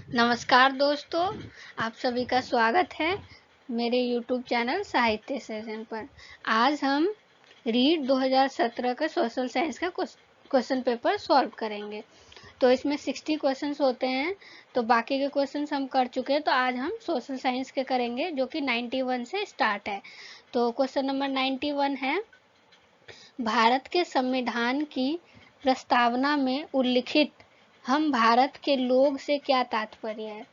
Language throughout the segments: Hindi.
नमस्कार दोस्तों, आप सभी का स्वागत है मेरे YouTube चैनल साहित्य सेशन पर। आज हम रीड 2017 का सोशल साइंस का क्वेश्चन पेपर सॉल्व करेंगे। तो इसमें 60 क्वेश्चंस होते हैं, तो बाकी के क्वेश्चंस हम कर चुके हैं। तो आज हम सोशल साइंस के करेंगे, जो कि 91 से स्टार्ट है। तो क्वेश्चन नंबर 91 है, भारत के संविधान की प्रस्तावना में उल्लिखित हम भारत के लोग से क्या तात्पर्य है।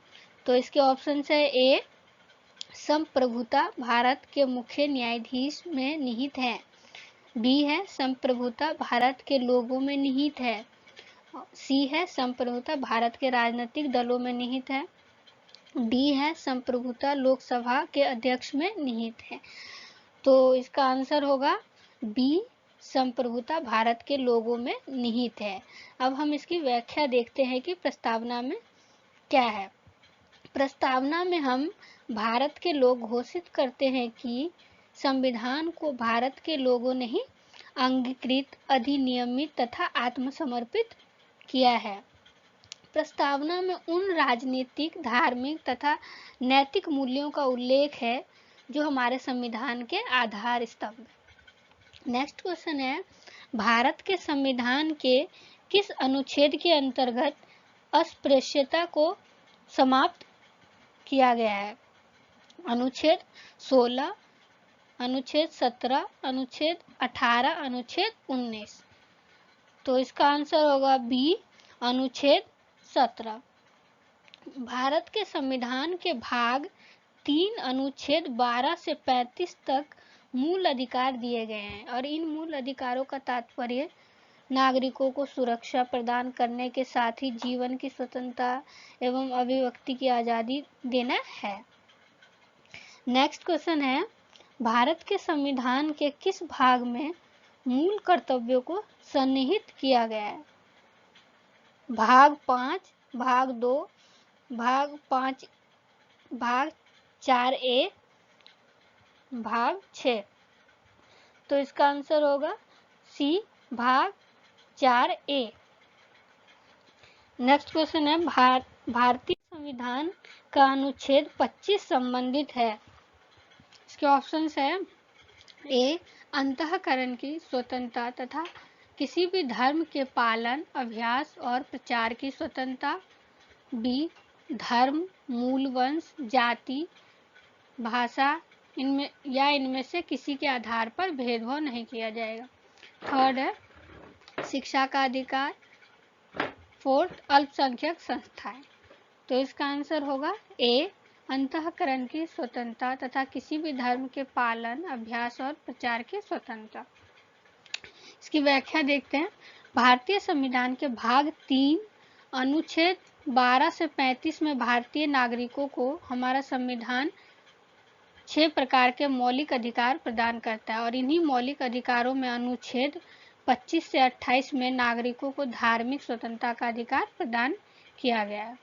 तो इसके ऑप्शन है, ए संप्रभुता भारत के मुख्य न्यायाधीश में निहित है, बी है संप्रभुता भारत के लोगों में निहित है, सी है संप्रभुता भारत के राजनीतिक दलों में निहित है, डी है संप्रभुता लोकसभा के अध्यक्ष में निहित है। तो इसका आंसर होगा बी संप्रभुता भारत के लोगों में निहित है। अब हम इसकी व्याख्या देखते हैं कि प्रस्तावना में क्या है। प्रस्तावना में हम भारत के लोग घोषित करते हैं कि संविधान को भारत के लोगों ने ही अंगीकृत, अधिनियमित तथा आत्मसमर्पित किया है। प्रस्तावना में उन राजनीतिक, धार्मिक तथा नैतिक मूल्यों का उल्लेख है जो हमारे संविधान के आधार स्तंभ। नेक्स्ट क्वेश्चन है, भारत के संविधान के किस अनुच्छेद के अंतर्गत अस्पृश्यता को समाप्त किया गया है। अनुच्छेद 16, अनुच्छेद 17, अनुच्छेद 18, अनुच्छेद 19। तो इसका आंसर होगा बी अनुच्छेद 17। भारत के संविधान के भाग 3 अनुच्छेद 12 से 35 तक मूल अधिकार दिए गए हैं, और इन मूल अधिकारों का तात्पर्य नागरिकों को सुरक्षा प्रदान करने के साथ ही जीवन की स्वतंत्रता एवं अभिव्यक्ति की आज़ादी देना है। नेक्स्ट क्वेश्चन है, भारत के संविधान के किस भाग में मूल कर्तव्यों को सन्निहित किया गया है। भाग 5, भाग 2, भाग 5, भाग 4A, भाग 6। तो इसका आंसर होगा सी भाग 4A। नेक्स्ट क्वेश्चन है, भारतीय संविधान का अनुच्छेद 25 संबंधित है। इसके ऑप्शंस है, ए अंतःकरण की स्वतंत्रता तथा किसी भी धर्म के पालन, अभ्यास और प्रचार की स्वतंत्रता, बी धर्म, मूल वंश, जाति, भाषा इनमें से किसी के आधार पर भेदभाव नहीं किया जाएगा। थर्ड है शिक्षा का अधिकार, फोर्थ अल्पसंख्यक संस्थाएं। तो इसका आंसर होगा ए अंतःकरण की स्वतंत्रता तथा किसी भी धर्म के पालन, अभ्यास और प्रचार की स्वतंत्रता। इसकी व्याख्या देखते हैं। भारतीय संविधान के भाग 3 अनुच्छेद 12 से 35 में भारतीय नागरिकों को हमारा संविधान 6 प्रकार के मौलिक अधिकार प्रदान करता है, और इन्हीं मौलिक अधिकारों में अनुच्छेद 25 से 28 में नागरिकों को धार्मिक स्वतंत्रता का अधिकार प्रदान किया गया है।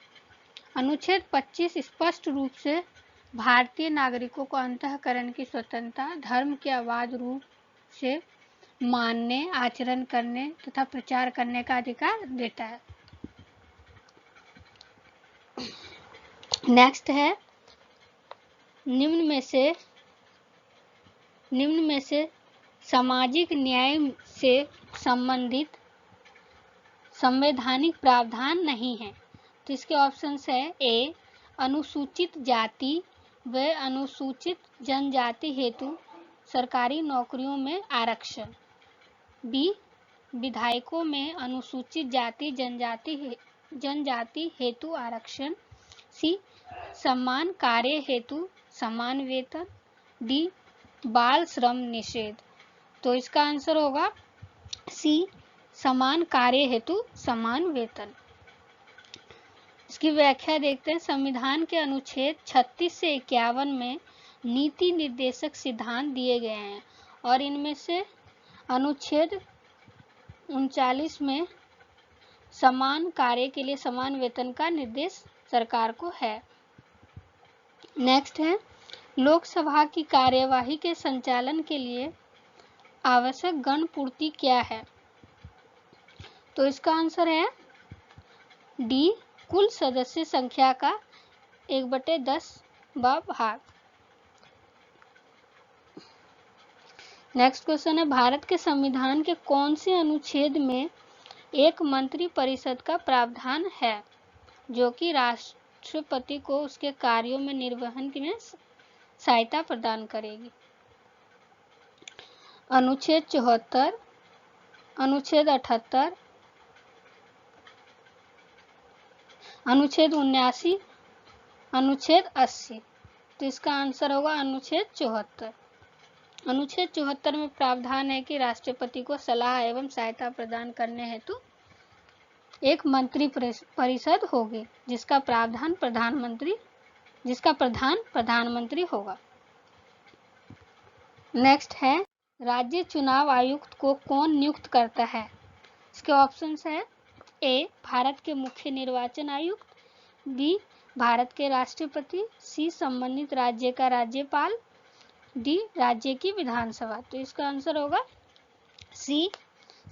अनुच्छेद 25 स्पष्ट रूप से भारतीय नागरिकों को अंतःकरण की स्वतंत्रता, धर्म के अबाध रूप से मानने, आचरण करने तथा प्रचार करने का अधिकार देता है। नेक्स्ट है, निम्न में से सामाजिक न्याय से संबंधित संवैधानिक प्रावधान नहीं है। तो इसके ऑप्शंस है, ए अनुसूचित जाति व अनुसूचित जनजाति हेतु सरकारी नौकरियों में आरक्षण, बी विधायकों में अनुसूचित जाति जनजाति हेतु आरक्षण, सी समान कार्य हेतु समान वेतन, डी बाल श्रम निषेध। तो इसका आंसर होगा सी समान कार्य हेतु समान वेतन। इसकी व्याख्या देखते हैं। संविधान के अनुच्छेद 36 से 51 में नीति निर्देशक सिद्धांत दिए गए हैं, और इनमें से अनुच्छेद 39 में समान कार्य के लिए समान वेतन का निर्देश सरकार को है। नेक्स्ट है, लोकसभा की कार्यवाही के संचालन के लिए आवश्यक गण पूर्ति क्या है। तो इसका आंसर है डी कुल सदस्य संख्या का 1/10वां भाग। नेक्स्ट क्वेश्चन है, भारत के संविधान के कौन से अनुच्छेद में एक मंत्री परिषद का प्रावधान है जो कि राष्ट्रपति को उसके कार्यों में निर्वहन में सहायता प्रदान करेगी? अनुच्छेद 74, अनुच्छेद 78, अनुच्छेद 79, अनुच्छेद 80। तो इसका आंसर होगा अनुच्छेद 74। अनुच्छेद 74 में प्रावधान है कि राष्ट्रपति को सलाह एवं सहायता प्रदान करने हेतु एक मंत्री परिषद होगी जिसका प्रधान प्रधानमंत्री होगा। नेक्स्ट है, राज्य चुनाव आयुक्त को कौन नियुक्त करता है? इसके ऑप्शंस है, ए भारत के मुख्य निर्वाचन आयुक्त, बी भारत के राष्ट्रपति, सी संबंधित राज्य का राज्यपाल, डी राज्य की विधानसभा। तो इसका आंसर होगा सी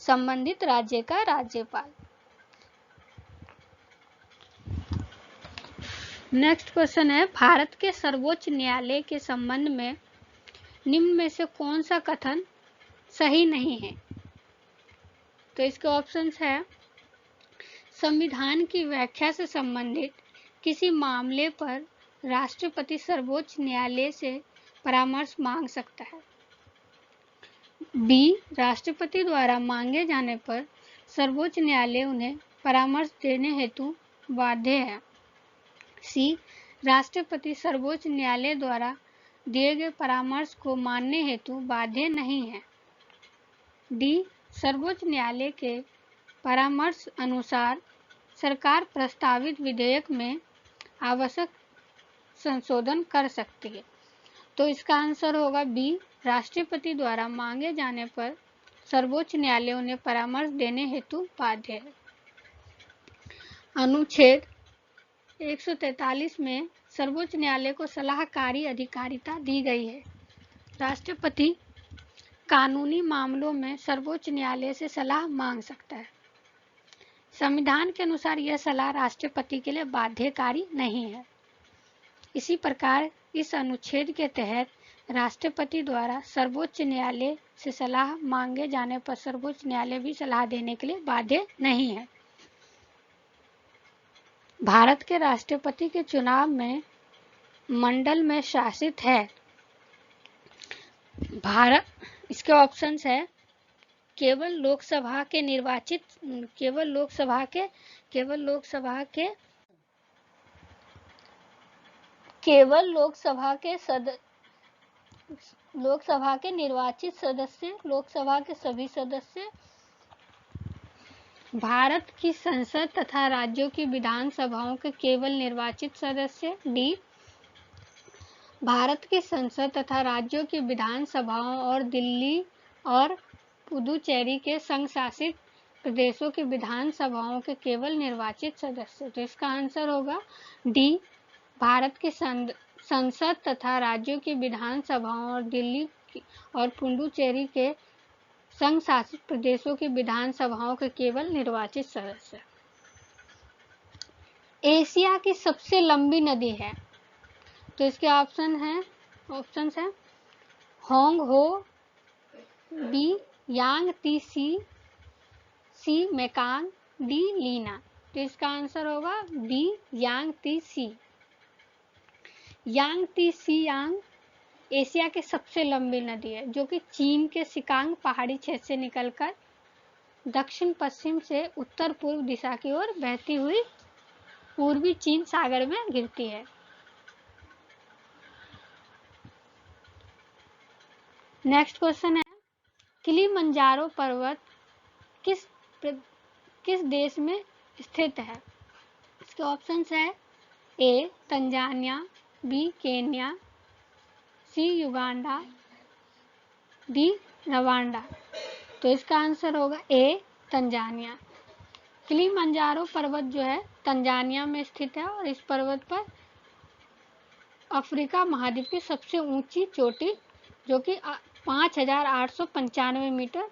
संबंधित राज्य का राज्यपाल। नेक्स्ट क्वेश्चन है, भारत के सर्वोच्च न्यायालय के संबंध में निम्न में से कौन सा कथन सही नहीं है? तो इसके ऑप्शंस है, संविधान की व्याख्या से संबंधित किसी मामले पर राष्ट्रपति सर्वोच्च न्यायालय से परामर्श मांग सकता है, बी राष्ट्रपति द्वारा मांगे जाने पर सर्वोच्च न्यायालय उन्हें परामर्श देने हेतु बाध्य है, सी राष्ट्रपति सर्वोच्च न्यायालय द्वारा दिए गए परामर्श को मानने हेतु बाध्य नहीं है, डी सर्वोच्च न्यायालय के परामर्श अनुसार सरकार प्रस्तावित विधेयक में आवश्यक संशोधन कर सकती है। तो इसका आंसर होगा बी राष्ट्रपति द्वारा मांगे जाने पर सर्वोच्च न्यायालय उन्हें परामर्श देने हेतु बाध्य है। अनुच्छेद 143 में सर्वोच्च न्यायालय को सलाहकारी अधिकारिता दी गई है। राष्ट्रपति कानूनी मामलों में सर्वोच्च न्यायालय से सलाह मांग सकता है। संविधान के अनुसार यह सलाह राष्ट्रपति के लिए बाध्यकारी नहीं है। इसी प्रकार इस अनुच्छेद के तहत राष्ट्रपति द्वारा सर्वोच्च न्यायालय से सलाह मांगे जाने पर सर्वोच्च न्यायालय भी सलाह देने के लिए बाध्य नहीं है। भारत के राष्ट्रपति के चुनाव में मंडल में शासित है। भारत, इसके ऑप्शंस है, केवल लोकसभा के निर्वाचित सदस्य, लोकसभा के सभी सदस्य, भारत की संसद तथा राज्यों की विधानसभाओं के केवल निर्वाचित सदस्य, डी भारत की संसद तथा राज्यों की विधानसभाओं और दिल्ली और पुदुचेरी के संघ शासित प्रदेशों की विधानसभाओं के केवल निर्वाचित सदस्य। तो इसका आंसर होगा डी भारत की संसद तथा राज्यों की विधानसभाओं और दिल्ली और पुडुचेरी के संघ शासित प्रदेशों की विधानसभाओं के केवल निर्वाचित सदस्य। एशिया की सबसे लंबी नदी है। तो इसके ऑप्शंस हैं होंग हो, बी यांगत्से, सी मेकांग, डी लीना। तो इसका आंसर होगा बी यांगत्से। यांग एशिया की सबसे लंबी नदी है जो कि चीन के सिकांग पहाड़ी क्षेत्र से निकलकर दक्षिण पश्चिम से उत्तर पूर्व दिशा की ओर बहती हुई पूर्वी चीन सागर में गिरती है। नेक्स्ट क्वेश्चन है, किलिमंजारो पर्वत किस देश में स्थित है? इसके ऑप्शंस है, ए तंजानिया, बी केन्या, सी युगांडा, डी रवांडा। तो इसका आंसर होगा ए तंजानिया। किलिमंजारो पर्वत जो है तंजानिया में स्थित है और इस पर्वत पर अफ्रीका महाद्वीप की सबसे ऊंची चोटी जो कि 5895 मीटर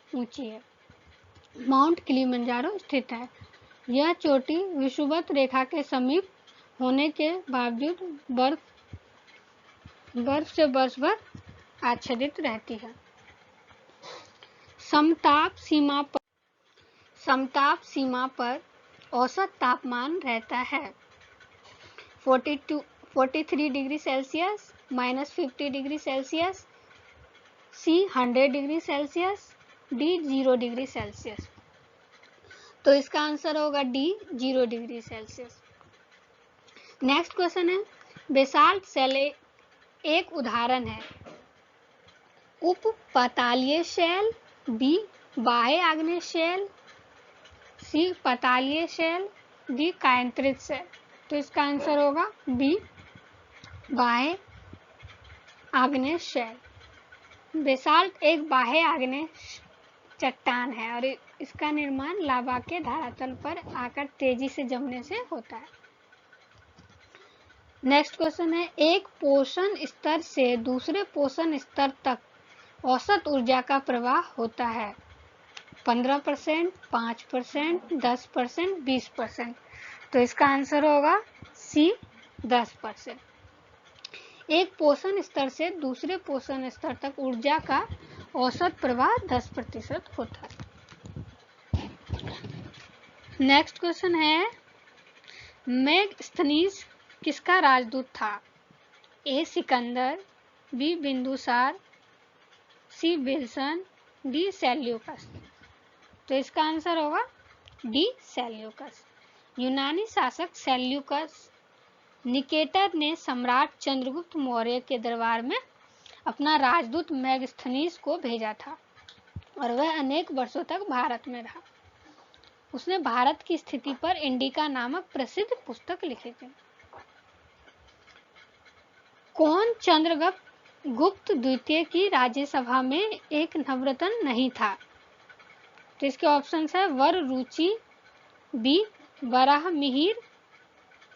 ऊंची है, माउंट किलिमंजारो स्थित है। यह चोटी विषुवत रेखा के समीप होने के बावजूद बर्फ से वर्ष भर आच्छादित रहती है। समताप सीमा पर औसत तापमान रहता है 43 degree Celsius, -50 degree Celsius, C 100 degree Celsius, D 0 degree Celsius. तो इसका आंसर होगा D 0 degree Celsius. Next question है, बेसाल्ट शेल एक उदाहरण है। उप पातालीय शेल, B बाह्य आग्नेय शेल, C पातालीय शेल, D कायांतरित शेल। तो इसका आंसर होगा B बाह्य आग्नेय शेल। बेसाल्ट एक बाह्य आग्नेय चट्टान है और इसका निर्माण लावा के धरातल पर आकर तेजी से जमने से होता है। नेक्स्ट क्वेश्चन है, एक पोषण स्तर से दूसरे पोषण स्तर तक औसत ऊर्जा का प्रवाह होता है 15%, 5%, 10%, 20%। तो इसका आंसर होगा C 10%। एक पोषण स्तर से दूसरे पोषण स्तर तक ऊर्जा का औसत प्रवाह 10% होता है। नेक्स्ट क्वेश्चन है, मेगस्थनीज किसका राजदूत था? A Sikandar, B Bindusara, C Wilson, D Seleucus. तो इसका आंसर होगा D सेल्यूकस। यूनानी शासक सेल्यूकस निकेटर ने सम्राट चंद्रगुप्त मौर्य के दरबार में अपना राजदूत मेगस्थनीज को भेजा था और वह अनेक वर्षों तक भारत में रहा। उसने भारत की स्थिति पर इंडिका नामक प्रसिद्ध पुस्तक लिखी थी। कौन चंद्रगुप्त द्वितीय की राज्यसभा में एक नवरत्न नहीं था? तो इसके ऑप्शंस है वर रुचि, B Varaha Mihir,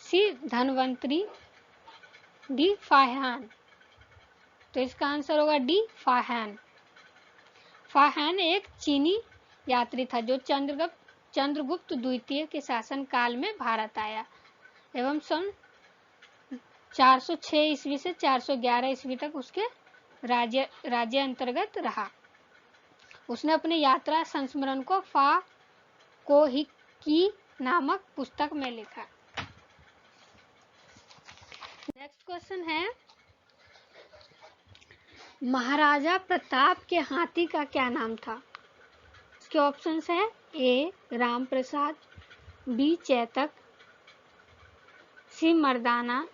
C Dhanvantari, D Fahien. तो इसका आंसर होगा D फाह्यान। फाह्यान एक चीनी यात्री था जो चंद्रगुप्त द्वितीय के शासन काल में भारत आया एवं सन 406 ईस्वी से 411 ईस्वी तक उसके राज्य अंतर्गत रहा। उसने अपने यात्रा संस्मरण को फा कोहिकी नामक पुस्तक में लिखा। नेक्स्ट क्वेश्चन है, महाराजा प्रताप के हाथी का क्या नाम था? इसके ऑप्शंस है A Ram Prasad, B Chetak, C Mardana,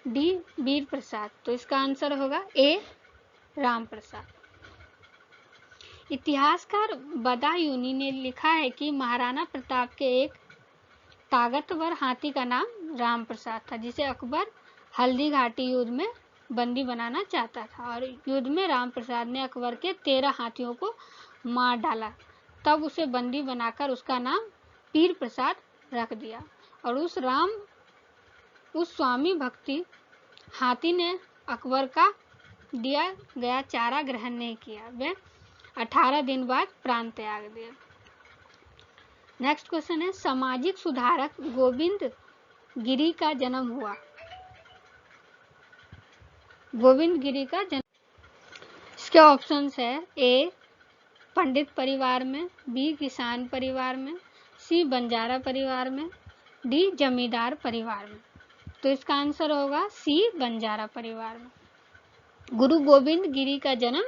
D वीर प्रसाद। तो इसका आंसर होगा A राम प्रसाद। इतिहासकार बदायूनी ने लिखा है कि महाराणा प्रताप के एक ताकतवर हाथी का नाम राम प्रसाद था जिसे अकबर हल्दी घाटी युद्ध में बंदी बनाना चाहता था और युद्ध में राम प्रसाद ने अकबर के 13 हाथियों को मार डाला। तब उसे बंदी बनाकर उसका नाम पीर प्रसाद रख दिया और उस स्वामी भक्ति हाथी ने अकबर का दिया गया चारा ग्रहण नहीं किया। वह 18 दिन बाद प्राण त्याग दिया। नेक्स्ट क्वेश्चन है, सामाजिक सुधारक गोविंद गिरी का जन्म हुआ। गोविंद गिरी का जन्म, इसके ऑप्शंस है A पंडित परिवार में, B किसान परिवार में, C बंजारा परिवार में, D जमींदार परिवार में। तो इसका आंसर होगा C बंजारा परिवार में। गुरु गोविंद गिरी का जन्म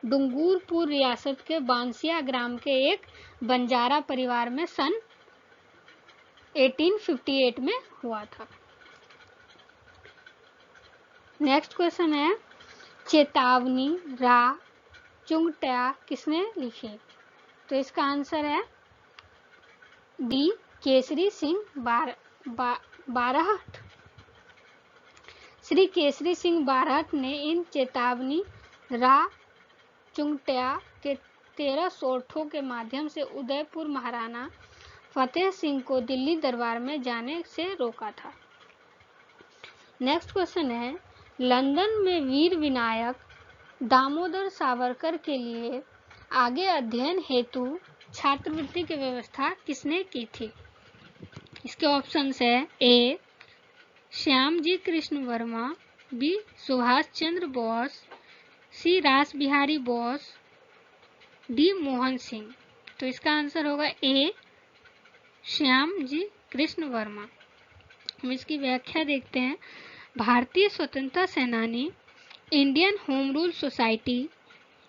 डूंगरपुर रियासत के बांसिया ग्राम के एक बंजारा परिवार में सन 1858 में हुआ था। नेक्स्ट क्वेश्चन है, चेतावनी रा चुंगट्या किसने लिखी? तो इसका आंसर है D केसरी सिंह बारहट। श्री केसरी सिंह बारहट ने इन चेतावनी रा चुंगट्या के 13 सोठों के माध्यम से उदयपुर महाराणा फतेह सिंह को दिल्ली दरबार में जाने से रोका था। नेक्स्ट क्वेश्चन है, लंदन में वीर विनायक दामोदर सावरकर के लिए आगे अध्ययन हेतु छात्रवृत्ति की व्यवस्था किसने की थी? इसके ऑप्शंस है ए श्यामजी कृष्ण वर्मा, बी सुभाष चंद्र बोस, सी रास बिहारी बोस, डी मोहन सिंह। तो इसका आंसर होगा ए श्यामजी कृष्ण वर्मा। हम इसकी व्याख्या देखते हैं। भारतीय स्वतंत्रता सेनानी, Indian home rule society,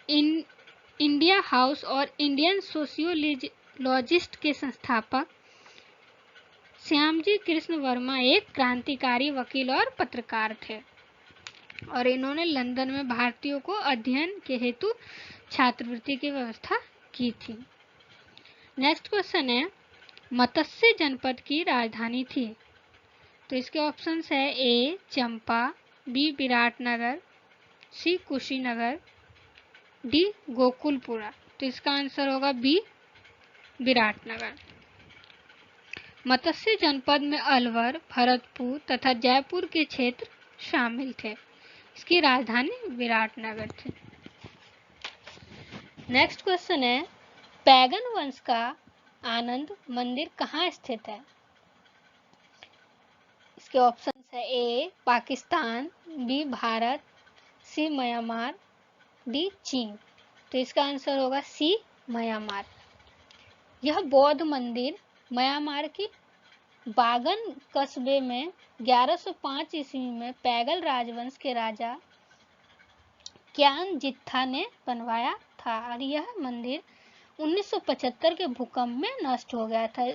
India house और इंडियन सोशियोलॉजिस्ट के संस्थापक श्यामजी कृष्ण वर्मा एक क्रांतिकारी वकील और पत्रकार थे और इन्होंने लंदन में भारतीयों को अध्ययन के हेतु छात्रवृत्ति की व्यवस्था की थी। नेक्स्ट क्वेश्चन है, मत्स्य जनपद की राजधानी थी। तो इसके ऑप्शंस है ए चंपा, बी विराटनगर, सी कुशीनगर, डी गोकुलपुरा। तो इसका आंसर होगा बी विराटनगर। मत्स्य जनपद में अलवर, भरतपुर तथा जयपुर के क्षेत्र शामिल थे। इसकी राजधानी विराटनगर थी। नेक्स्ट क्वेश्चन है, पैगन वंश का आनंद मंदिर कहाँ स्थित है? इसके ऑप्शंस है ए पाकिस्तान, बी भारत, सी म्यांमार, डी चीन। तो इसका आंसर होगा सी म्यांमार। यह बौद्ध मंदिर म्यांमार की बागन कस्बे में 1105 ईस्वी में पैगल राजवंश के राजा क्यान जित्था ने बनवाया था और यह मंदिर 1975 के भूकंप में नष्ट हो गया था,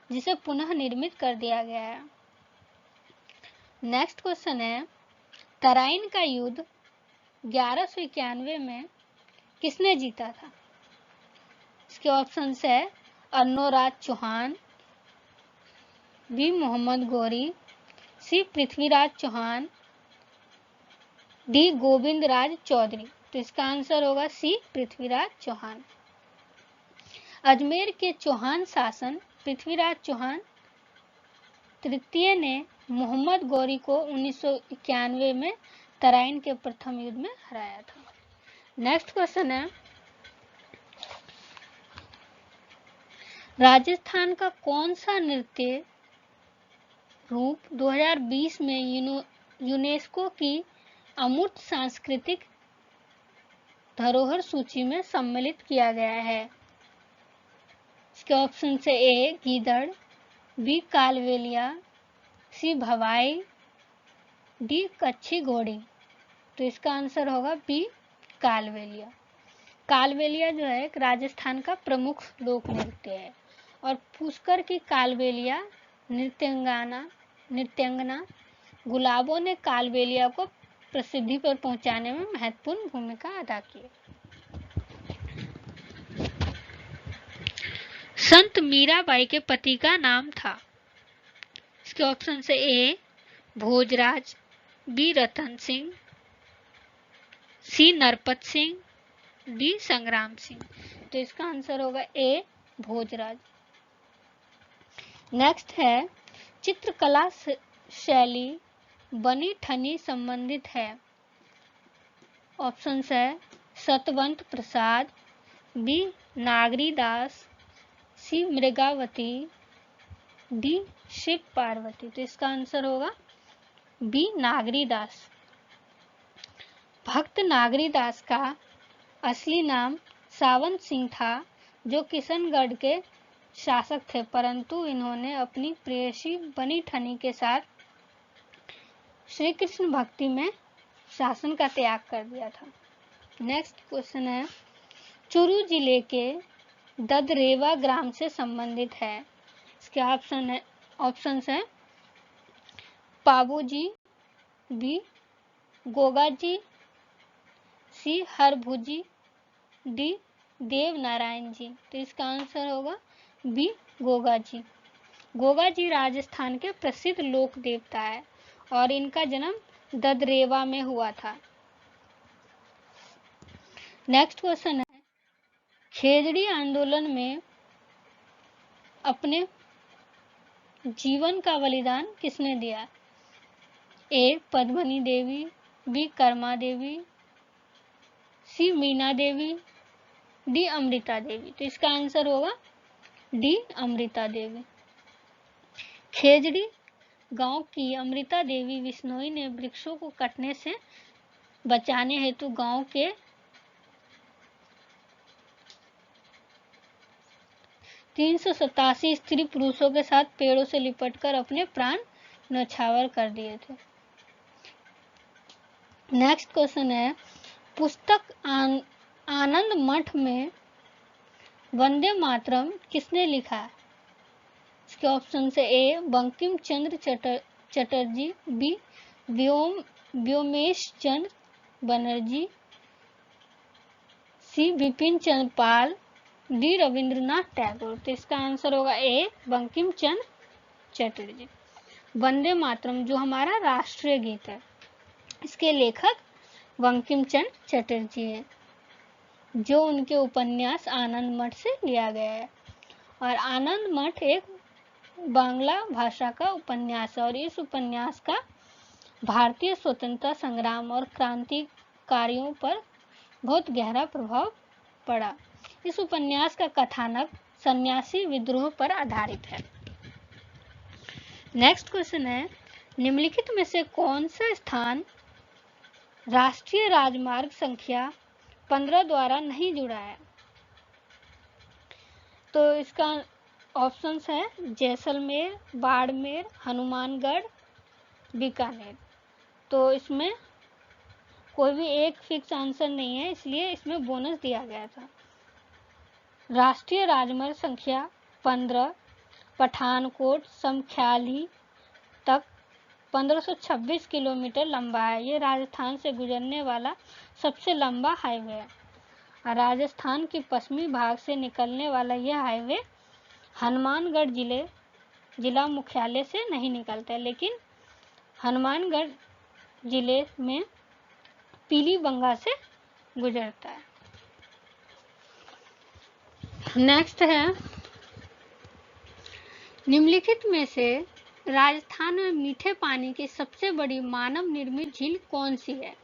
जिसे पुनः निर्मित कर दिया गया है। नेक्स्ट क्वेश्चन है, तराइन का युद्ध 1191 में किसने जीता था? इसके ऑप्शंस है अन्नोराज चौहान, बी मोहम्मद गौरी, सी पृथ्वीराज चौहान, डी गोविंद राज चौधरी। तो इसका आंसर होगा सी पृथ्वीराज चौहान। अजमेर के चौहान शासन पृथ्वीराज चौहान तृतीय ने मोहम्मद गौरी को 1991 में तराइन के प्रथम युद्ध में हराया था। नेक्स्ट क्वेश्चन है, राजस्थान का कौन सा नृत्य रूप 2020 में यूनेस्को की अमूर्त सांस्कृतिक धरोहर सूची में सम्मिलित किया गया है? इसके ऑप्शन से ए गीदड़, बी कालबेलिया, सी भवाई, डी कच्छी घोड़ी। तो इसका आंसर होगा बी कालबेलिया। कालबेलिया जो है एक राजस्थान का प्रमुख लोक नृत्य है और पुष्कर की कालबेलिया नृत्यांगना गुलाबों ने कालबेलिया को प्रसिद्धि पर पहुंचाने में महत्वपूर्ण भूमिका अदा की। संत मीराबाई के पति का नाम था? इसके ऑप्शन से ए भोजराज, बी रतन सिंह, सी नरपत सिंह, डी संग्राम सिंह। तो इसका आंसर होगा ए भोजराज। नेक्स्ट है, चित्रकला शैली बनी ठनी संबंधित है। ऑप्शंस है सतवंत प्रसाद, बी नागरी दास, सी मृगावती, डी शिव पार्वती। तो इसका आंसर होगा बी नागरी दास। भक्त नागरी दास का असली नाम सावंत सिंह था, जो किशनगढ़ के शासक थे, परंतु इन्होंने अपनी प्रेयसी बनी ठनी के साथ श्री कृष्ण भक्ति में शासन का त्याग कर दिया था। नेक्स्ट क्वेश्चन है, चुरू जिले के ददरेवा ग्राम से संबंधित है। इसके ऑप्शंस है पाबूजी, बी गोगाजी, सी हरभुजी, डी देव नारायण जी। तो इसका आंसर होगा बी गोगाजी। गोगाजी राजस्थान के प्रसिद्ध लोक देवता है और इनका जन्म ददरेवा में हुआ था। नेक्स्ट क्वेश्चन है, खेजड़ी आंदोलन में अपने जीवन का बलिदान किसने दिया? ए पद्मनी देवी, बी कर्मा देवी, सी मीना देवी, डी अमृता देवी। तो इसका आंसर होगा डी अमृता देवी। खेजड़ी गांव की अमृता देवी बिश्नोई ने वृक्षों को कटने से बचाने हेतु गांव के 387 स्त्री पुरुषों के साथ पेड़ों से लिपटकर अपने प्राण न्यौछावर कर दिए थे। नेक्स्ट क्वेश्चन है, पुस्तक आनंद मठ में वंदे मातरम किसने लिखा है? इसके ऑप्शन से ए बंकिम चंद्र चटर्जी, बी व्योमेश चंद्र बनर्जी, सी विपिन चंद्र पाल, डी रविंद्रनाथ टैगोर। तो इसका आंसर होगा ए बंकिम चंद्र चटर्जी। वंदे मातरम जो हमारा राष्ट्रीय गीत है, इसके लेखक बंकिम चंद्र चटर्जी है, जो उनके उपन्यास आनंद मठ से लिया गया है। और आनंद मठ एक बांग्ला भाषा का उपन्यास है और इस उपन्यास का भारतीय स्वतंत्रता संग्राम और क्रांतिकारियों पर बहुत गहरा प्रभाव पड़ा। इस उपन्यास का कथानक सन्यासी विद्रोह पर आधारित है। नेक्स्ट क्वेश्चन है, निम्नलिखित में से कौन सा स्थान राष्ट्रीय राजमार्ग संख्या 15 द्वारा नहीं जुड़ा है? तो इसका ऑप्शंस है जैसलमेर, बाड़मेर, हनुमानगढ़, बीकानेर। तो इसमें कोई भी एक फिक्स आंसर नहीं है, इसलिए इसमें बोनस दिया गया था। राष्ट्रीय राजमार्ग संख्या 15 पठानकोट समख्याली तक 1526 किलोमीटर लंबा है। ये राजस्थान से गुजरने वाला सबसे लंबा हाईवे है। राजस्थान के पश्चिमी भाग से निकलने वाला यह हाईवे हनुमानगढ़ जिला मुख्यालय से नहीं निकलता है, लेकिन हनुमानगढ़ जिले में पीलीबंगा से गुजरता है। नेक्स्ट है, निम्नलिखित में से राजस्थान में मीठे पानी की सबसे बड़ी मानव निर्मित झील कौन सी है?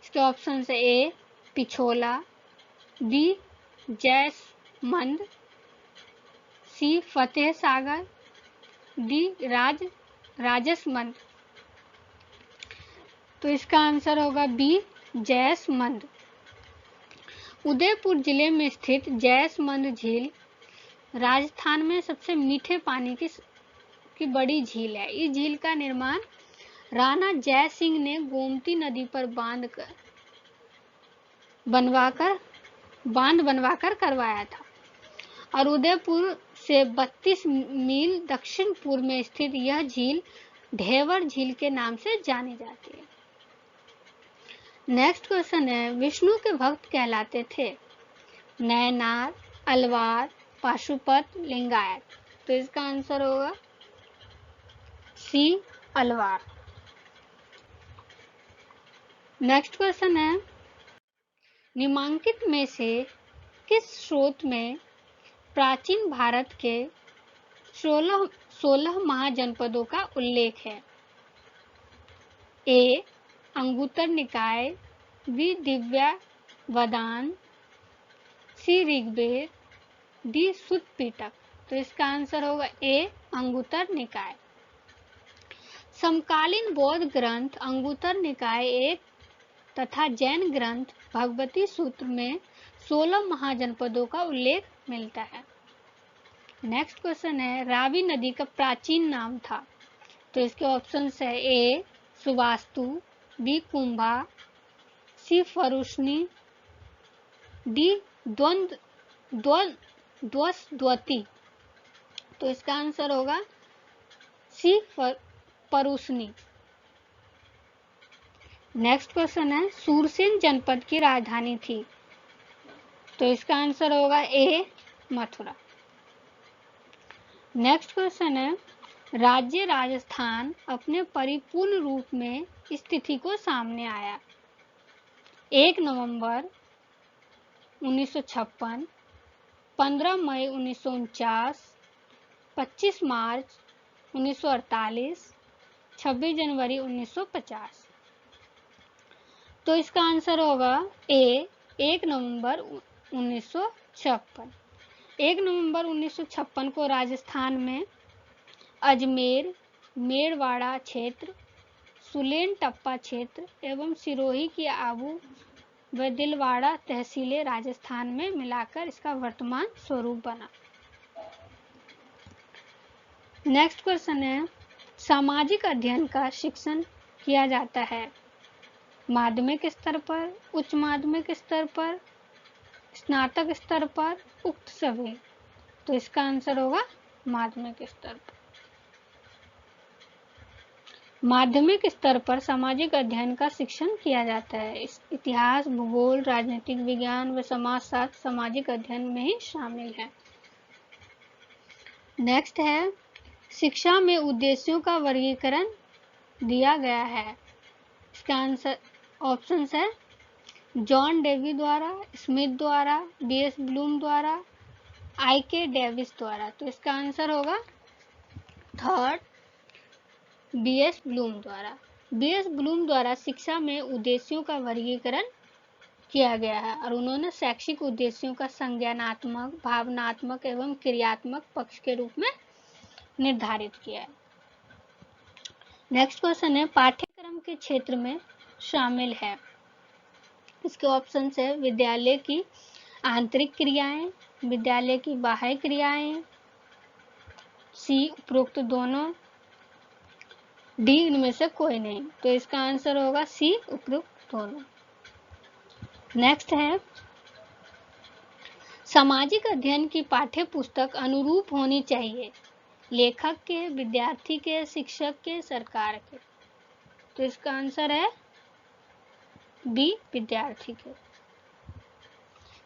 इसके ऑप्शन है ए पिछोला, बी जैसमंद, सी फतेह सागर, डी राजसमंद। तो इसका आंसर होगा बी जैसमंद। उदयपुर जिले में स्थित जैसमंद झील राजस्थान में सबसे मीठे पानी की बड़ी झील है। इस झील का निर्माण राणा जय सिंह ने गोमती नदी पर बांध बनवाकर करवाया था और उदयपुर से 32 मील दक्षिण पूर्व में स्थित यह झील ढेवर झील के नाम से जानी जाती है। नेक्स्ट क्वेश्चन है, विष्णु के भक्त कहलाते थे नयनार, अलवार, पाशुपत, लिंगायत। तो इसका आंसर होगा सी अलवार। नेक्स्ट क्वेश्चन है, निम्नलिखित में से किस स्रोत में प्राचीन भारत के 16 महाजनपदों का उल्लेख है? ए अंगुत्तर निकाय, बी दिव्यावदान, सी ऋग्वेद, डी सुत्त पिटक। तो इसका आंसर होगा ए अंगुत्तर निकाय। समकालीन बौद्ध ग्रंथ अंगुत्तर निकाय एक तथा जैन ग्रंथ भगवती सूत्र में 16 महाजनपदों का उल्लेख मिलता है। नेक्स्ट क्वेश्चन है, रावी नदी का प्राचीन नाम था। तो इसके ऑप्शन है ए सुवास्तु, बी कुंभा, सी फरुष्णी, डी द्वस्वती। तो इसका आंसर होगा सी परुष्णी। नेक्स्ट क्वेश्चन है, सूरसेन जनपद की राजधानी थी। तो इसका आंसर होगा ए मथुरा। नेक्स्ट क्वेश्चन है, राज्य राजस्थान अपने परिपूर्ण रूप में इस तिथि को सामने आया। 1 नवंबर 1956, 15 मई 1949, 25 मार्च 1948, 26 जनवरी 1950। तो इसका आंसर होगा ए 1 नवंबर 1956। 1 नवंबर 1956 को राजस्थान में अजमेर, मेड़वाड़ा क्षेत्र, सुलेन टप्पा क्षेत्र एवं सिरोही की आबू व दिलवाड़ा तहसीलें राजस्थान में मिलाकर इसका वर्तमान स्वरूप बना। नेक्स्ट क्वेश्चन है, सामाजिक अध्ययन का शिक्षण किया जाता है माध्यमिक स्तर पर, उच्च माध्यमिक स्तर पर, स्नातक स्तर पर, उक्त सभी। तो इसका आंसर होगा माध्यमिक स्तर पर। माध्यमिक स्तर पर सामाजिक अध्ययन का शिक्षण किया जाता है। इतिहास, भूगोल, राजनीतिक विज्ञान व समाजशास्त्र सामाजिक अध्ययन में ही शामिल है। नेक्स्ट है, शिक्षा में उद्देश्यों का वर्गीकरण दिया गया है। इसका आंसर ऑप्शंस है जॉन डेवी द्वारा, स्मिथ द्वारा, बीएस ब्लूम द्वारा, आईके डेविस द्वारा। तो इसका आंसर होगा थर्ड, बीएस ब्लूम द्वारा। बीएस ब्लूम द्वारा शिक्षा में उद्देश्यों का वर्गीकरण किया गया है और उन्होंने शैक्षिक उद्देश्यों का संज्ञानात्मक, भावनात्मक एवं क्रियात्मक पक्ष के रूप में निर्धारित किया है। नेक्स्ट क्वेश्चन है, पाठ्यक्रम के क्षेत्र में शामिल है। इसके ऑप्शन है विद्यालय की आंतरिक क्रियाएं, विद्यालय की बाह्य क्रियाएं, सी उपरोक्त दोनों, डी इनमें से कोई नहीं। तो इसका आंसर होगा सी उपरोक्त दोनों। नेक्स्ट है, सामाजिक अध्ययन की पाठ्य पुस्तक अनुरूप होनी चाहिए लेखक के, विद्यार्थी के, शिक्षक के, सरकार के। तो इसका आंसर है बी विद्यार्थी के।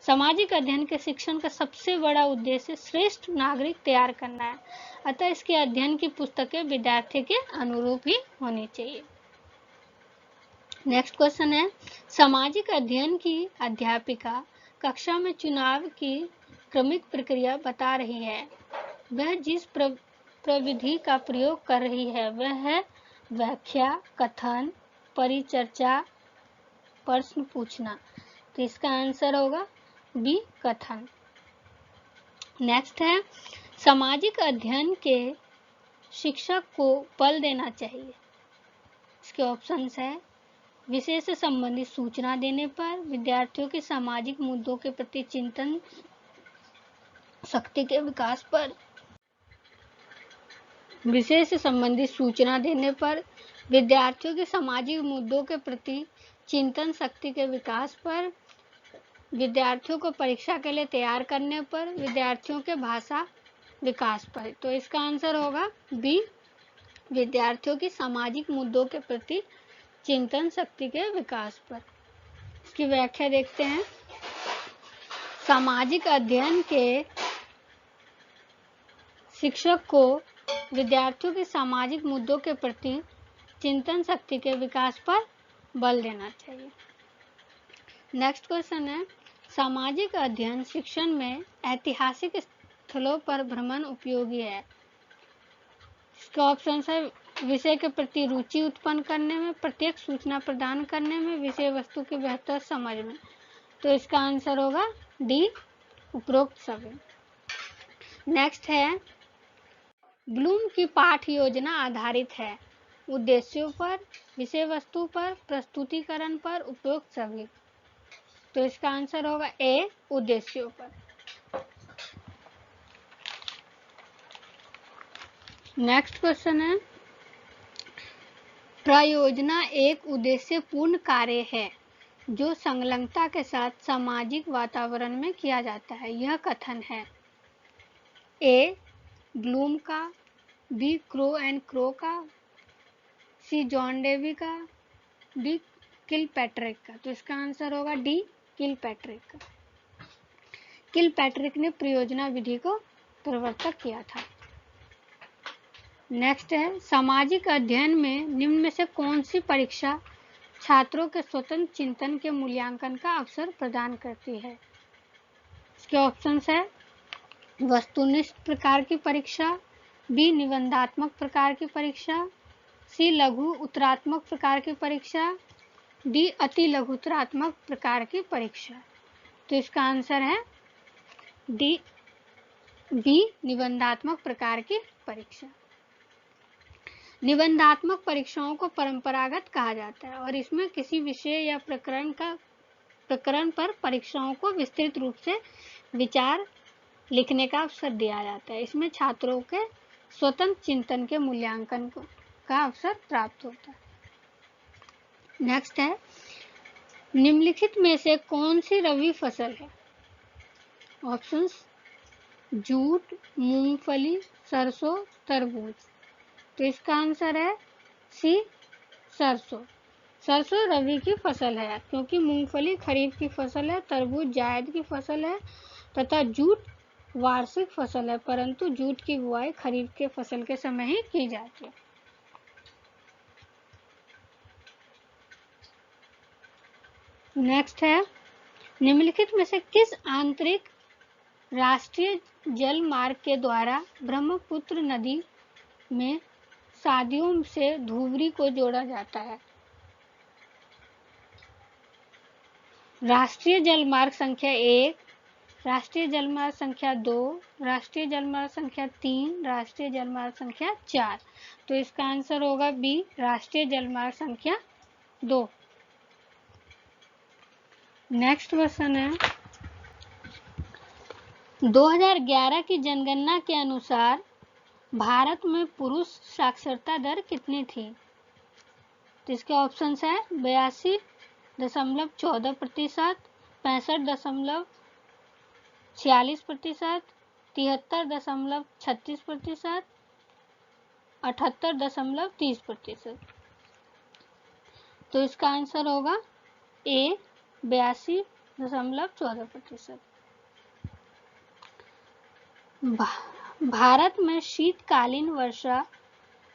सामाजिक अध्ययन के शिक्षण का सबसे बड़ा उद्देश्य श्रेष्ठ नागरिक तैयार करना है, अतः इसके अध्ययन की पुस्तकें विद्यार्थी के अनुरूप ही होनी चाहिए। नेक्स्ट क्वेश्चन है, सामाजिक अध्ययन की अध्यापिका कक्षा में चुनाव की क्रमिक प्रक्रिया बता रही है। वह जिस प्रविधि का प्रयोग कर रही है वह है व्याख्या, कथन, परिचर्चा, प्रश्न पूछना। तो इसका आंसर होगा बी कथन। नेक्स्ट है, सामाजिक अध्ययन के शिक्षक को बल देना चाहिए। इसके ऑप्शंस है विषय से संबंधित सूचना देने पर, विद्यार्थियों के सामाजिक मुद्दों के प्रति चिंतन शक्ति के विकास पर, विषय से संबंधित सूचना देने पर, विद्यार्थियों के सामाजिक मुद्दों के प्रति चिंतन शक्ति के विकास पर, विद्यार्थियों को परीक्षा के लिए तैयार करने पर, विद्यार्थियों के भाषा विकास पर। तो इसका आंसर होगा बी विद्यार्थियों की सामाजिक मुद्दों के प्रति चिंतन शक्ति के विकास पर। इसकी व्याख्या देखते हैं। सामाजिक अध्ययन के शिक्षक को विद्यार्थियों के सामाजिक मुद्दों के प्रति चिंतन शक्ति के विकास पर बल देना चाहिए। नेक्स्ट क्वेश्चन है, सामाजिक अध्ययन शिक्षण में ऐतिहासिक स्थलों पर भ्रमण उपयोगी है। इसके ऑप्शन है विषय के प्रति रुचि उत्पन्न करने में, प्रत्येक सूचना प्रदान करने में, विषय वस्तु की बेहतर समझ में। तो इसका आंसर होगा डी उपरोक्त सभी। नेक्स्ट है, ब्लूम की पाठ योजना आधारित है उद्देश्यों पर, विषय वस्तु पर, प्रस्तुतिकरण पर, उपरोक्त सभी। तो इसका आंसर होगा ए उद्देश्यों पर। नेक्स्ट क्वेश्चन है, प्रयोजना एक उद्देश्यपूर्ण कार्य है जो संलग्नता के साथ सामाजिक वातावरण में किया जाता है। यह कथन है ए ब्लूम का, बी क्रो एंड क्रो का, सी जॉन डेवी का, डी किलपैट्रिक का। तो इसका आंसर होगा डी किलपैट्रिक का। किलपैट्रिक ने प्रयोजना विधि को प्रवर्तक किया था। नेक्स्ट है, सामाजिक अध्ययन में निम्न में से कौन सी परीक्षा छात्रों के स्वतंत्र चिंतन के मूल्यांकन का अवसर प्रदान करती है। इसके ऑप्शंस है वस्तुनिष्ठ प्रकार की परीक्षा, बी निबंधात्मक प्रकार की परीक्षा, सी लघु उत्तरात्मक प्रकार की परीक्षा, डी अति लघु उत्तरात्मक प्रकार की परीक्षा। तो इसका आंसर है डी बी निबंधात्मक प्रकार की परीक्षा। निबंधात्मक परीक्षाओं को परंपरागत कहा जाता है और इसमें किसी विषय या प्रकरण पर परीक्षाओं को विस्तृत रूप से विचार लिखने का अवसर दिया जाता है। इसमें छात्रों के स्वतंत्र चिंतन के मूल्यांकन का अवसर प्राप्त होता है। नेक्स्ट है, निम्नलिखित में से कौन सी रबी फसल है? ऑप्शंस: जूट, मूंगफली, सरसों, तरबूज। तो इसका आंसर है सी, सरसों। सरसों रबी की फसल है क्योंकि मूंगफली खरीफ की फसल है, तरबूज जायद की फसल है तथा जूट वार्षिक फसल है, परंतु जूट की बुआई खरीफ के फसल के समय ही की जाती है। नेक्स्ट है, निम्नलिखित में से किस आंतरिक राष्ट्रीय जल मार्ग के द्वारा ब्रह्मपुत्र नदी में शादियों से धुबरी को जोड़ा जाता है? राष्ट्रीय जलमार्ग संख्या 1, राष्ट्रीय जलमार्ग संख्या 2, राष्ट्रीय जलमार्ग संख्या 3, राष्ट्रीय जलमार्ग संख्या 4। तो इसका आंसर होगा बी, राष्ट्रीय जलमार्ग संख्या 2। नेक्स्ट क्वेश्चन है, 2011 की जनगणना के अनुसार भारत में पुरुष साक्षरता दर कितनी थी? तो इसके ऑप्शंस है 82.14%, 65.46%, 73.36%, 78.30%। तो इसका आंसर होगा ए, 82.14%। भारत में शीतकालीन वर्षा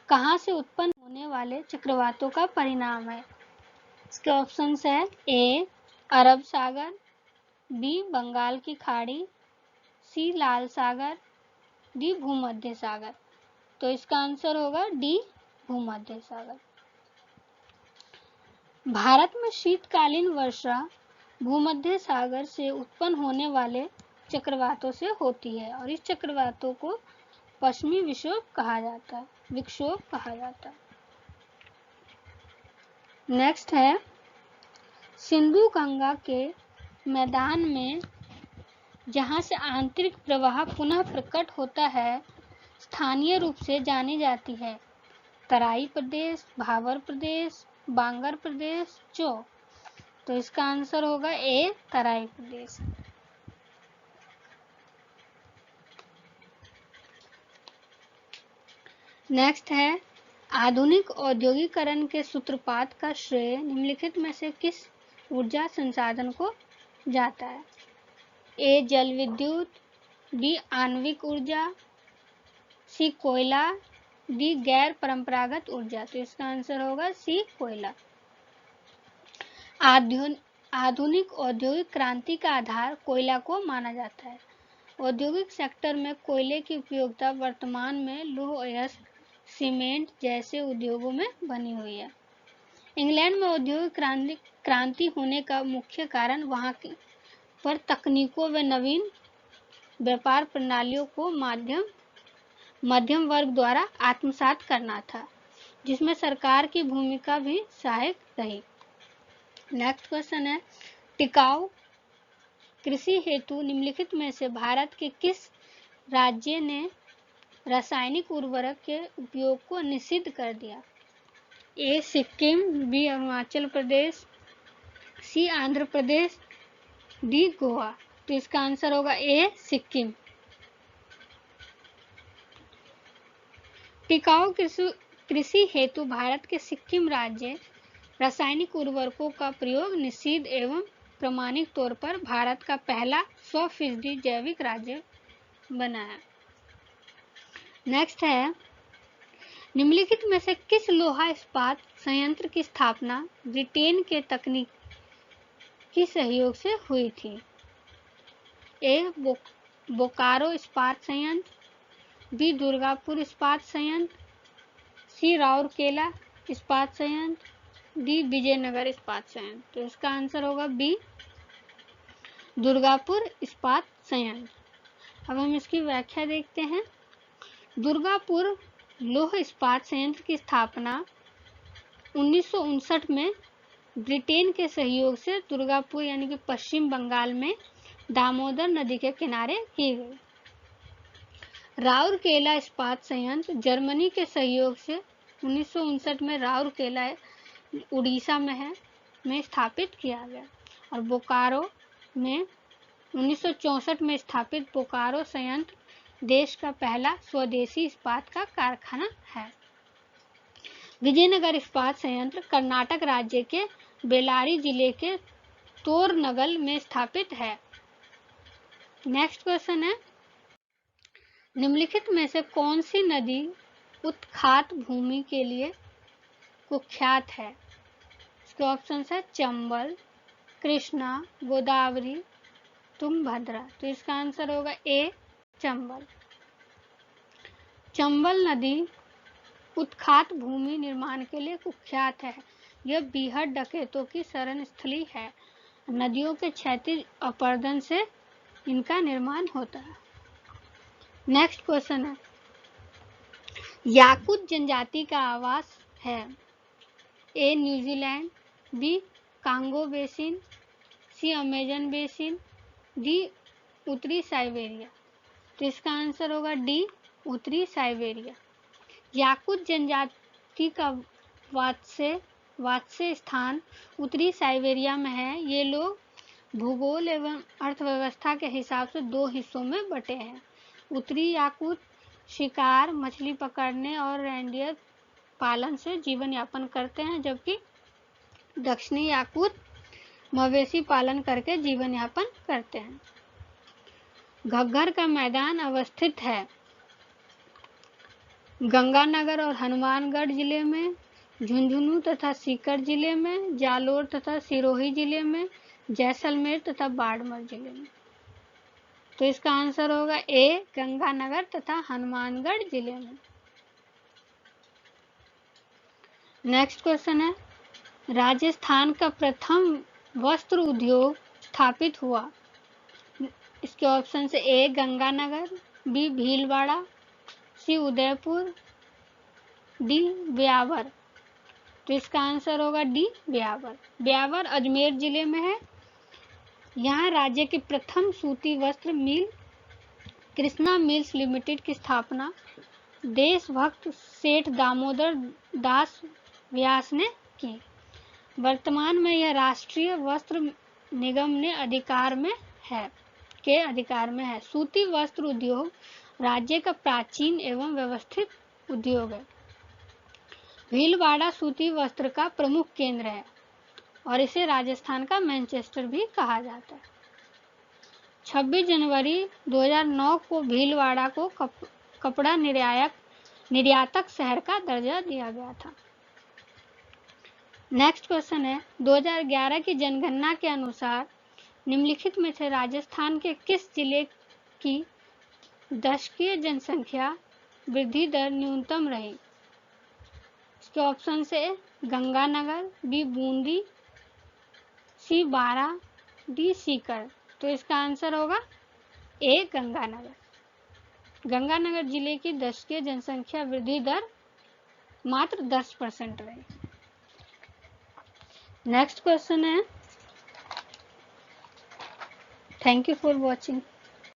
कहाँ से उत्पन्न होने वाले चक्रवातों का परिणाम है? इसके ऑप्शंस है ए, अरब सागर, बी, बंगाल की खाड़ी, सी, लाल सागर, डी, भूमध्य सागर। तो इसका आंसर होगा डी, भूमध्य सागर। भारत में शीतकालीन वर्षा भूमध्य सागर से उत्पन्न होने वाले चक्रवातों से होती है और इस चक्रवातों को पश्चिमी विक्षोभ कहा जाता है। नेक्स्ट है, सिंधु गंगा के मैदान में जहां से आंतरिक प्रवाह पुनः प्रकट होता है स्थानीय रूप से जानी जाती है? तराई प्रदेश, भाबर प्रदेश, बांगर प्रदेश, चो। तो इसका आंसर होगा ए, तराई प्रदेश। नेक्स्ट है, आधुनिक औद्योगिकरण के सूत्रपात का श्रेय निम्नलिखित में से किस ऊर्जा संसाधन को जाता है? ए, जल विद्युत, बी, आणविक ऊर्जा, सी, कोयला, डी, गैर परंपरागत ऊर्जा। तो इसका आंसर होगा सी, कोयला। आधुनिक औद्योगिक क्रांति का आधार कोयला को माना जाता है। औद्योगिक सेक्टर में कोयले की उपयोगिता वर्तमान में लौह अयस्क, सीमेंट जैसे उद्योगों में बनी हुई है। इंग्लैंड में औद्योगिक क्रांति होने का मुख्य कारण वहां पर तकनीकों व नवीन व्यापार प्रणालियों को मध्यम वर्ग द्वारा आत्मसात करना था, जिसमें सरकार की भूमिका भी सहायक रही। नेक्स्ट क्वेश्चन है, टिकाऊ कृषि हेतु निम्नलिखित में से भारत के किस राज्य ने रासायनिक उर्वरक के उपयोग को निषिद्ध कर दिया? ए, सिक्किम, बी, अरुणाचल प्रदेश, सी, आंध्र प्रदेश, डी, गोवा। तो इसका आंसर होगा ए, सिक्किम। टिकाऊ कृषि हेतु भारत के सिक्किम राज्य रासायनिक उर्वरकों का प्रयोग निषिद्ध एवं प्रमाणिक तौर पर भारत का पहला 100% जैविक राज्य बना है। नेक्स्ट है, निम्नलिखित में से किस लोहा इस्पात संयंत्र की स्थापना ब्रिटेन के तकनीक की सहयोग से हुई थी? ए, बोकारो इस्पात संयंत्र, बी, दुर्गापुर इस्पात संयंत्र, सी, राउरकेला इस्पात संयंत्र, डी, विजयनगर इस्पात संयंत्र। तो इसका आंसर होगा बी, दुर्गापुर इस्पात संयंत्र। अब हम इसकी व्याख्या देखते हैं। दुर्गापुर लौह इस्पात संयंत्र की स्थापना 1959 में ब्रिटेन के सहयोग से दुर्गापुर यानी कि पश्चिम बंगाल में दामोदर नदी के किनारे की गई। राउरकेला इस्पात संयंत्र जर्मनी के सहयोग से 1959 में राउरकेला उड़ीसा में स्थापित किया गया। और बोकारो में 1964 में स्थापित बोकारो संयंत्र देश का पहला स्वदेशी इस्पात का कारखाना है। विजयनगर इस्पात संयंत्र कर्नाटक राज्य के बेल्लारी जिले के तोरनगल में स्थापित है। नेक्स्ट क्वेश्चन है, निम्नलिखित में से कौन सी नदी उत्खात भूमि के लिए कुख्यात है? इसके ऑप्शन है चंबल, कृष्णा, गोदावरी, तुंगभद्रा। तो इसका आंसर होगा ए चंबल। चंबल नदी उत्खात भूमि निर्माण के लिए कुख्यात है। यह बीहड़ डकैतों की शरण स्थली है। नदियों के क्षैतिज अपरदन से इनका निर्माण होता है। नेक्स्ट क्वेश्चन है, याकुत जनजाति का आवास है? ए न्यूजीलैंड, बी कांगो बेसिन, सी अमेजन बेसिन, डी उत्तरी साइबेरिया। तो इसका आंसर होगा डी उत्तरी साइबेरिया। याकुत जनजाति का वास्य स्थान उत्तरी साइबेरिया में है। ये लोग भूगोल एवं अर्थव्यवस्था के हिसाब से दो हिस्सों में बटे हैं। उत्तरी याकुत शिकार, मछली पकड़ने और रेंडियर पालन से जीवन यापन करते हैं, जबकि दक्षिणी याकुत मवेशी पालन करके जीवन यापन करते हैं। घग्गर का मैदान अवस्थित है गंगानगर और हनुमानगढ़ जिले में, झुंझुनू तथा सीकर जिले में, जालोर तथा सिरोही जिले में, जैसलमेर तथा बाड़मेर जिले में। तो इसका आंसर होगा ए गंगानगर तथा हनुमानगढ़ जिले में। नेक्स्ट क्वेश्चन है, राजस्थान का प्रथम वस्त्र उद्योग स्थापित हुआ? इसके ऑप्शन से ए गंगानगर, बी भीलवाड़ा, सी उदयपुर, डी ब्यावर। तो इसका आंसर होगा डी ब्यावर। ब्यावर अजमेर जिले में है। यहाँ राज्य की प्रथम सूती वस्त्र मिल कृष्णा मिल्स लिमिटेड की स्थापना देशभक्त सेठ दामोदर दास व्यास ने की। वर्तमान में यह राष्ट्रीय वस्त्र निगम ने अधिकार में है। सूती वस्त्र उद्योग राज्य का प्राचीन एवं व्यवस्थित उद्योग है। भीलवाड़ा सूती वस्त्र का प्रमुख केंद्र है और इसे राजस्थान का मैनचेस्टर भी कहा जाता है। 26 जनवरी 2009 को भीलवाड़ा को कपड़ा निर्यातक शहर का दर्जा दिया गया था। नेक्स्ट क्वेश्चन है, 2011 की जनगणना के अनुसार निम्नलिखित में से राजस्थान के किस जिले की दशकीय जनसंख्या वृद्धि दर न्यूनतम रही? इसके ऑप्शन से गंगानगर, बी बूंदी, सी बारा, डी सीकर। तो इसका आंसर होगा ए गंगानगर। गंगानगर जिले की दशकीय जनसंख्या वृद्धि दर मात्र 10% रही। नेक्स्ट क्वेश्चन है, थैंक यू फॉर वॉचिंग।